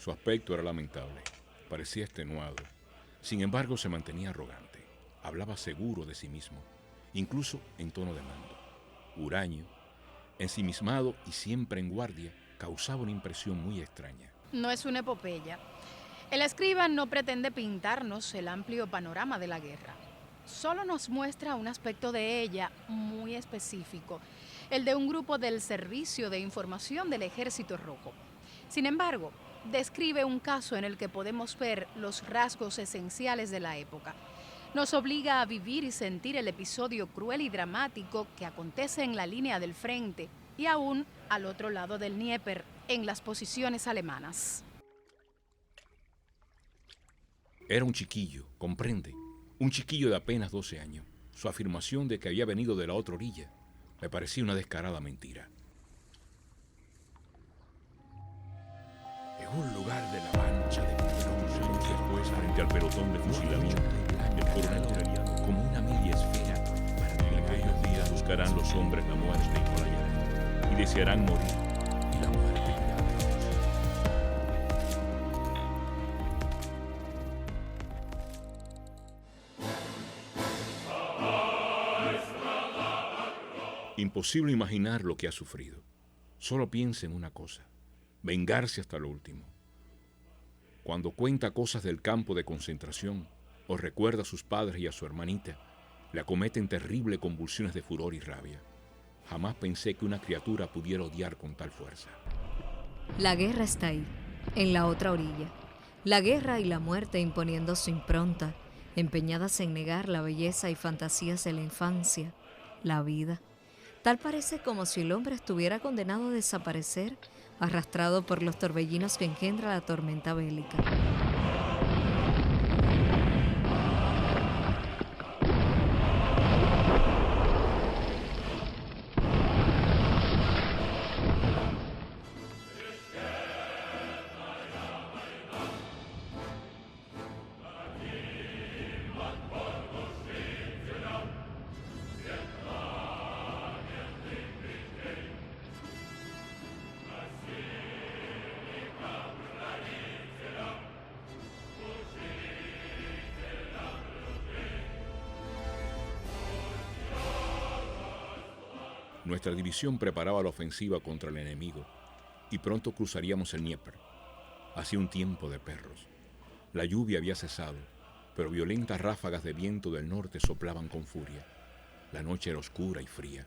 Su aspecto era lamentable, parecía extenuado. Sin embargo, se mantenía arrogante, hablaba seguro de sí mismo, incluso en tono de mando. Huraño, ensimismado y siempre en guardia, causaba una impresión muy extraña. No es una epopeya. El escriba no pretende pintarnos el amplio panorama de la guerra. Solo nos muestra un aspecto de ella muy específico, el de un grupo del Servicio de Información del Ejército Rojo. Sin embargo, describe un caso en el que podemos ver los rasgos esenciales de la época. Nos obliga a vivir y sentir el episodio cruel y dramático que acontece en la línea del frente y aún al otro lado del Dnieper, en las posiciones alemanas. Era un chiquillo, comprende, un chiquillo de apenas 12 años. Su afirmación de que había venido de la otra orilla me parecía una descarada mentira. En un lugar de la mancha de Pinzón, después frente al pelotón de fusilamiento, el coronel Aureliano, como una media esfera, para que en aquellos días buscarán los hombres la muerte y no la hallarán, y desearán morir, y la muerte irá de ellos. Imposible imaginar lo que ha sufrido. Solo piensa en una cosa: vengarse hasta lo último. Cuando cuenta cosas del campo de concentración o recuerda a sus padres y a su hermanita, le acometen terribles convulsiones de furor y rabia. Jamás pensé que una criatura pudiera odiar con tal fuerza. La guerra está ahí, en la otra orilla. La guerra y la muerte imponiendo su impronta, empeñadas en negar la belleza y fantasías de la infancia, la vida. Tal parece como si el hombre estuviera condenado a desaparecer, arrastrado por los torbellinos que engendra la tormenta bélica. Nuestra división preparaba la ofensiva contra el enemigo y pronto cruzaríamos el Dnieper. Hacía un tiempo de perros. La lluvia había cesado, pero violentas ráfagas de viento del norte soplaban con furia. La noche era oscura y fría.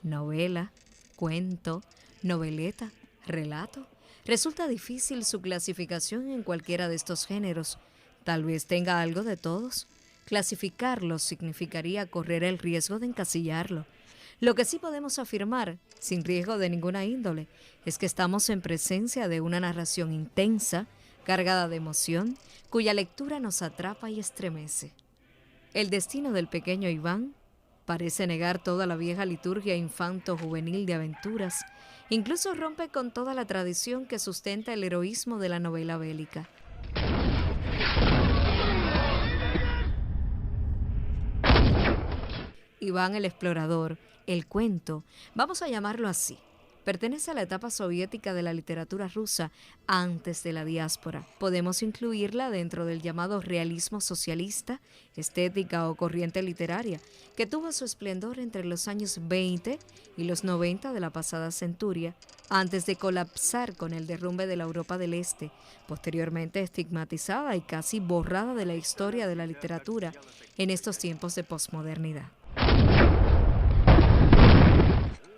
Novela, cuento, noveleta, relato. Resulta difícil su clasificación en cualquiera de estos géneros. Tal vez tenga algo de todos. Clasificarlo significaría correr el riesgo de encasillarlo. Lo que sí podemos afirmar, sin riesgo de ninguna índole, es que estamos en presencia de una narración intensa, cargada de emoción, cuya lectura nos atrapa y estremece. El destino del pequeño Iván parece negar toda la vieja liturgia infanto-juvenil de aventuras, incluso rompe con toda la tradición que sustenta el heroísmo de la novela bélica. Iván el explorador, el cuento, vamos a llamarlo así, pertenece a la etapa soviética de la literatura rusa antes de la diáspora. Podemos incluirla dentro del llamado realismo socialista, estética o corriente literaria, que tuvo su esplendor entre los años 20 y los 90 de la pasada centuria, antes de colapsar con el derrumbe de la Europa del Este, posteriormente estigmatizada y casi borrada de la historia de la literatura en estos tiempos de posmodernidad.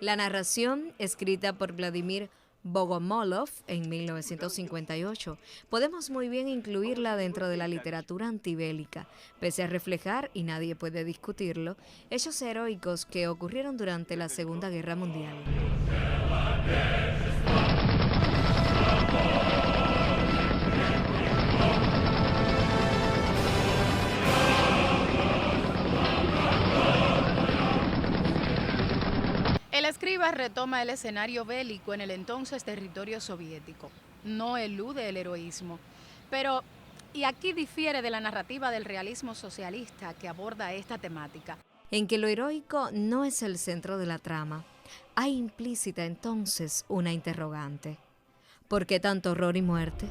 La narración, escrita por Vladimir Bogomolov en 1958, podemos muy bien incluirla dentro de la literatura antibélica, pese a reflejar, y nadie puede discutirlo, hechos heroicos que ocurrieron durante la Segunda Guerra Mundial. El escriba retoma el escenario bélico en el entonces territorio soviético. No elude el heroísmo, pero, y aquí difiere de la narrativa del realismo socialista que aborda esta temática, en que lo heroico no es el centro de la trama, hay implícita entonces una interrogante. ¿Por qué tanto horror y muerte?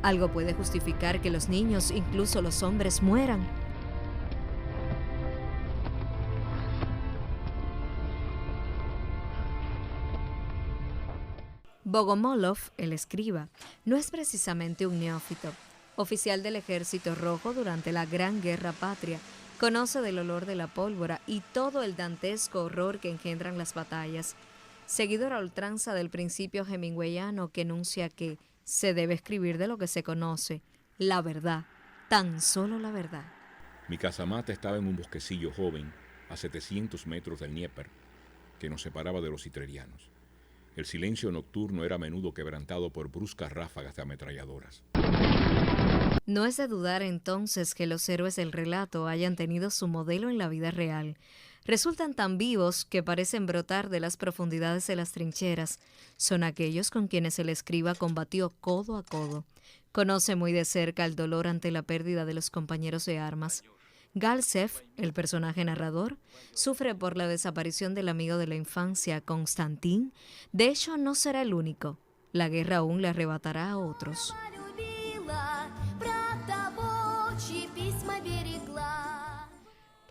¿Algo puede justificar que los niños, incluso los hombres, mueran? Bogomolov, el escriba, no es precisamente un neófito. Oficial del Ejército Rojo durante la Gran Guerra Patria, conoce del olor de la pólvora y todo el dantesco horror que engendran las batallas. Seguidor a ultranza del principio hemingwayano que enuncia que se debe escribir de lo que se conoce, la verdad, tan solo la verdad. Mi casamata estaba en un bosquecillo joven, a 700 metros del Dnieper, que nos separaba de los hitlerianos. El silencio nocturno era a menudo quebrantado por bruscas ráfagas de ametralladoras. No es de dudar entonces que los héroes del relato hayan tenido su modelo en la vida real. Resultan tan vivos que parecen brotar de las profundidades de las trincheras. Son aquellos con quienes el escriba combatió codo a codo. Conoce muy de cerca el dolor ante la pérdida de los compañeros de armas. Galsev, el personaje narrador, sufre por la desaparición del amigo de la infancia, Konstantin. De hecho, no será el único. La guerra aún le arrebatará a otros.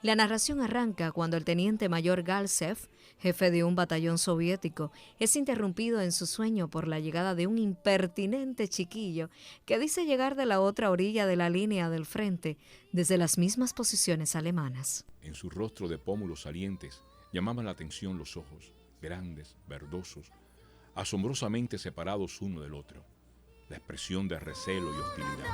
La narración arranca cuando el teniente mayor Galsev, jefe de un batallón soviético, es interrumpido en su sueño por la llegada de un impertinente chiquillo que dice llegar de la otra orilla de la línea del frente, desde las mismas posiciones alemanas. En su rostro de pómulos salientes llamaban la atención los ojos, grandes, verdosos, asombrosamente separados uno del otro. La expresión de recelo y hostilidad.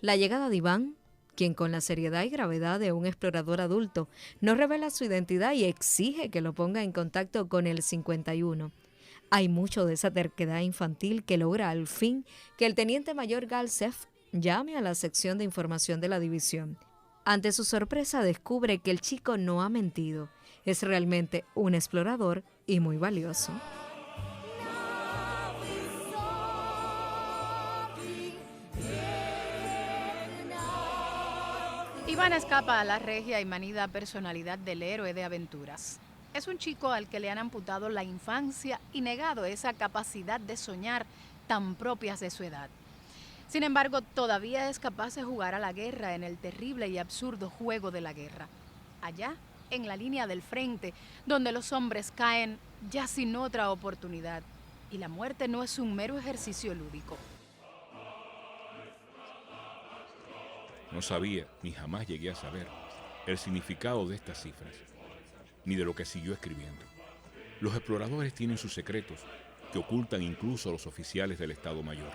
La llegada de Iván, quien con la seriedad y gravedad de un explorador adulto no revela su identidad y exige que lo ponga en contacto con el 51. Hay mucho de esa terquedad infantil que logra al fin que el teniente mayor Galsev llame a la sección de información de la división. Ante su sorpresa descubre que el chico no ha mentido. Es realmente un explorador y muy valioso. Iván escapa a la regia y manida personalidad del héroe de aventuras. Es un chico al que le han amputado la infancia y negado esa capacidad de soñar tan propias de su edad. Sin embargo, todavía es capaz de jugar a la guerra en el terrible y absurdo juego de la guerra. Allá, en la línea del frente, donde los hombres caen ya sin otra oportunidad, y la muerte no es un mero ejercicio lúdico. No sabía, ni jamás llegué a saber, el significado de estas cifras, ni de lo que siguió escribiendo. Los exploradores tienen sus secretos, que ocultan incluso a los oficiales del Estado Mayor.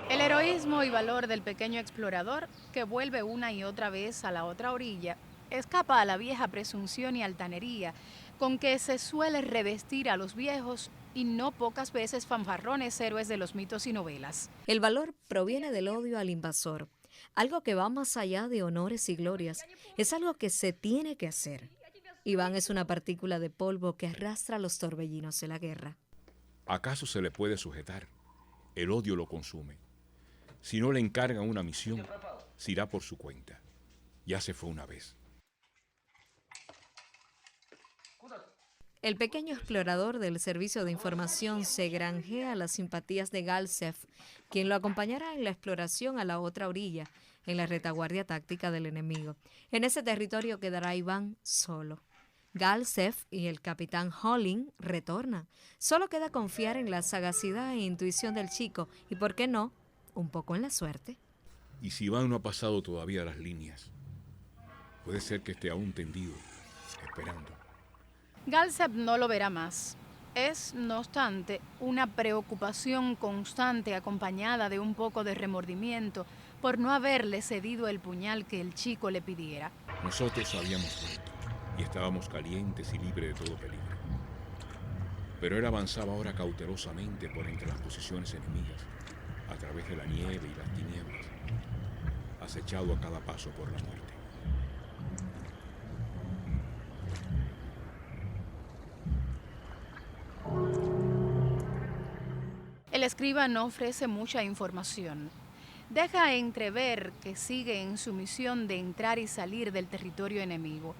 El heroísmo y valor del pequeño explorador, que vuelve una y otra vez a la otra orilla, escapa a la vieja presunción y altanería con que se suele revestir a los viejos y no pocas veces fanfarrones héroes de los mitos y novelas. El valor proviene del odio al invasor, algo que va más allá de honores y glorias. Es algo que se tiene que hacer. Iván es una partícula de polvo que arrastra los torbellinos de la guerra. ¿Acaso se le puede sujetar? El odio lo consume. Si no le encargan una misión, se irá por su cuenta. Ya se fue una vez. El pequeño explorador del servicio de información se granjea las simpatías de Galsev, quien lo acompañará en la exploración a la otra orilla, en la retaguardia táctica del enemigo. En ese territorio quedará Iván solo. Galsev y el capitán Holling retornan. Solo queda confiar en la sagacidad e intuición del chico y, ¿por qué no?, un poco en la suerte. Y si Iván no ha pasado todavía las líneas, puede ser que esté aún tendido, esperando. Galsev no lo verá más. Es, no obstante, una preocupación constante acompañada de un poco de remordimiento por no haberle cedido el puñal que el chico le pidiera. Nosotros habíamos vuelto y estábamos calientes y libres de todo peligro. Pero él avanzaba ahora cautelosamente por entre las posiciones enemigas, a través de la nieve y las tinieblas, acechado a cada paso por la muerte. El escriba no ofrece mucha información. deja entrever que sigue en su misión de entrar y salir del territorio enemigo.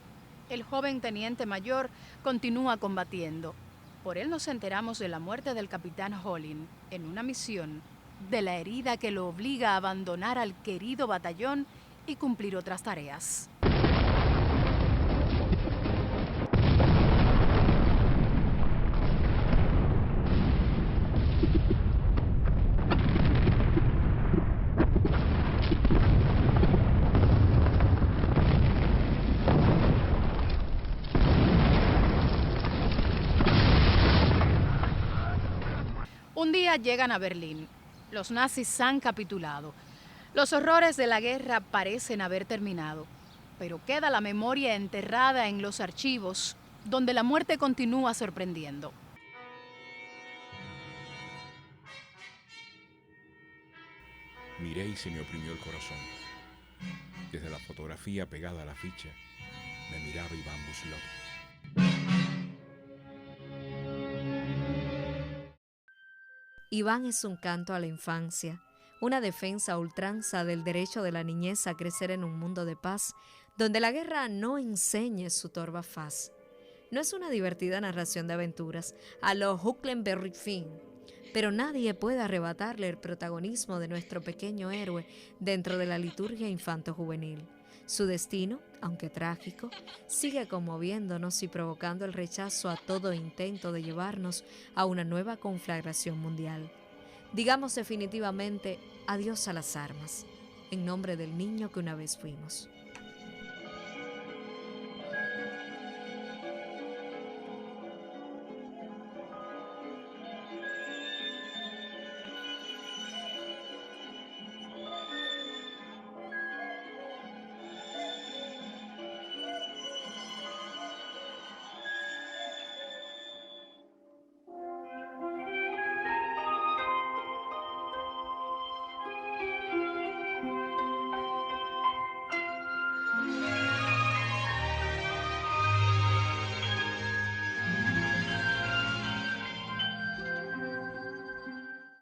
El joven teniente mayor continúa combatiendo. Por él nos enteramos de la muerte del capitán Hollin en una misión, de la herida que lo obliga a abandonar al querido batallón y cumplir otras tareas. Un día llegan a Berlín. Los nazis han capitulado. Los horrores de la guerra parecen haber terminado, pero queda la memoria enterrada en los archivos, donde la muerte continúa sorprendiendo. Miré y se me oprimió el corazón. Desde la fotografía pegada a la ficha, me miraba Iván Buslov. Iván es un canto a la infancia, una defensa a ultranza del derecho de la niñez a crecer en un mundo de paz, donde la guerra no enseñe su torva faz. No es una divertida narración de aventuras a lo Huckleberry Finn, pero nadie puede arrebatarle el protagonismo de nuestro pequeño héroe dentro de la liturgia infanto-juvenil. Su destino, aunque trágico, sigue conmoviéndonos y provocando el rechazo a todo intento de llevarnos a una nueva conflagración mundial. Digamos definitivamente adiós a las armas, en nombre del niño que una vez fuimos.